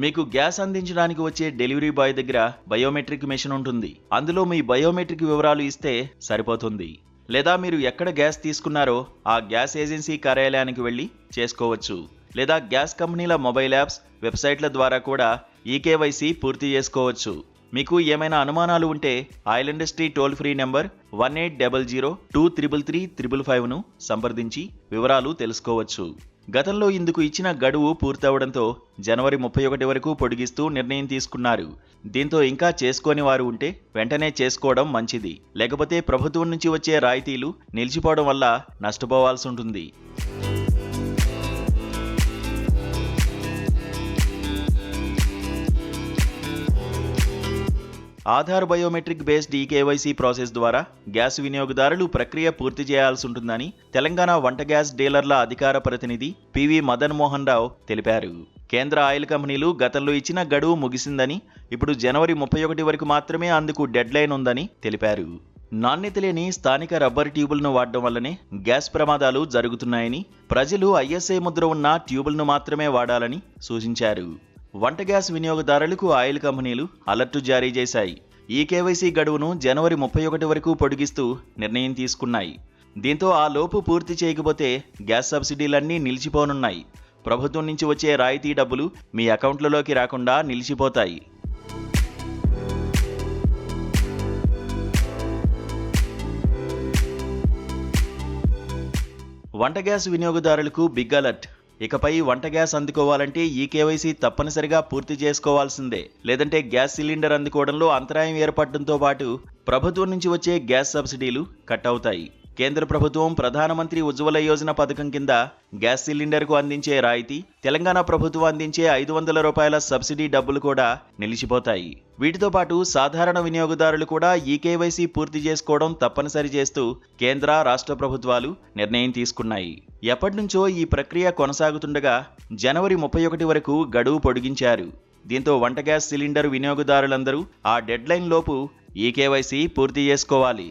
మీకు గ్యాస్ అందించడానికి వచ్చే డెలివరీ బాయ్ దగ్గర బయోమెట్రిక్ మెషిన్ ఉంటుంది. అందులో మీ బయోమెట్రిక్ వివరాలు ఇస్తే సరిపోతుంది. లేదా మీరు ఎక్కడ గ్యాస్ తీసుకున్నారో ఆ గ్యాస్ ఏజెన్సీ కార్యాలయానికి వెళ్ళి చేసుకోవచ్చు. లేదా గ్యాస్ కంపెనీల మొబైల్ యాప్స్, వెబ్సైట్ల ద్వారా కూడా ఈకేవైసీ పూర్తి చేసుకోవచ్చు. మీకు ఏమైనా అనుమానాలు ఉంటే oil industry toll free number 1800-233-555ను సంప్రదించి వివరాలు తెలుసుకోవచ్చు. గతంలో ఇందుకు ఇచ్చిన గడువు పూర్తవడంతో జనవరి 31 వరకు పొడిగిస్తూ నిర్ణయం తీసుకున్నారు. దీంతో ఇంకా చేసుకోని వారు ఉంటే వెంటనే చేసుకోవడం మంచిది. లేకపోతే ప్రభుత్వం నుంచి వచ్చే రాయితీలు నిలిచిపోవడం వల్ల నష్టపోవాల్సి ఉంటుంది. Aadhaar biometric based eKYC process ద్వారా గ్యాస్ వినియోగదారులు ప్రక్రియ పూర్తి చేయాల్సి ఉంటుందని తెలంగాణ వంట గ్యాస్ డీలర్ల అధికార ప్రతినిధి పివి మదన్ మోహన్ రావు తెలిపారు. కేంద్ర ఆయిల్ కంపెనీలు గతంలో ఇచ్చిన గడువు ముగిసిందని, ఇప్పుడు జనవరి 31 వరకు మాత్రమే అందుకు డెడ్ లైన్ ఉందని తెలిపారు. నాణ్యత లేని స్థానిక రబ్బర్ ట్యూబులను వాడడం వల్లనే గ్యాస్ ప్రమాదాలు జరుగుతున్నాయని, ప్రజలు ఐఎస్ఐ ముద్ర ఉన్న ట్యూబులను మాత్రమే వాడాలని సూచించారు. వంట గ్యాస్ వినియోగదారులకు ఆయిల్ కంపెనీలు అలర్టు జారీ చేశాయి. ఈ కేవైసీ గడువును జనవరి 31 వరకు పొడిగిస్తూ నిర్ణయం తీసుకున్నాయి. దీంతో ఆ లోపు పూర్తి చేయకపోతే గ్యాస్ సబ్సిడీలన్నీ నిలిచిపోనున్నాయి. ప్రభుత్వం నుంచి వచ్చే రాయితీ డబ్బులు మీ అకౌంట్లలోకి రాకుండా నిలిచిపోతాయి. వంట గ్యాస్ వినియోగదారులకు బిగ్ అలర్ట్. ఇకపై వంట గ్యాస్ అందుకోవాలంటే ఈ కేవైసీ తప్పనిసరిగా పూర్తి చేసుకోవాల్సిందే. లేదంటే గ్యాస్ సిలిండర్ అందుకోవడంలో అంతరాయం ఏర్పడడంతో పాటు ప్రభుత్వం నుంచి వచ్చే గ్యాస్ సబ్సిడీలు కట్ అవుతాయి. కేంద్ర ప్రభుత్వం ప్రధానమంత్రి ఉజ్వల యోజన పథకం కింద గ్యాస్ సిలిండర్కు అందించే రాయితీ, తెలంగాణ ప్రభుత్వం అందించే 500 రూపాయల సబ్సిడీ డబ్బులు కూడా నిలిచిపోతాయి. వీటితో పాటు సాధారణ వినియోగదారులు కూడా ఈ కేవైసీ పూర్తి చేసుకోవడం తప్పనిసరి చేస్తూ కేంద్ర, రాష్ట్ర ప్రభుత్వాలు నిర్ణయం తీసుకున్నాయి. ఎప్పటినుంచో ఈ ప్రక్రియ కొనసాగుతుండగా జనవరి 31 వరకు గడువు పొడిగించారు. దీంతో వంట గ్యాస్ సిలిండర్ వినియోగదారులందరూ ఆ డెడ్ లైన్ లోపు ఈ కేవైసీ పూర్తి చేసుకోవాలి.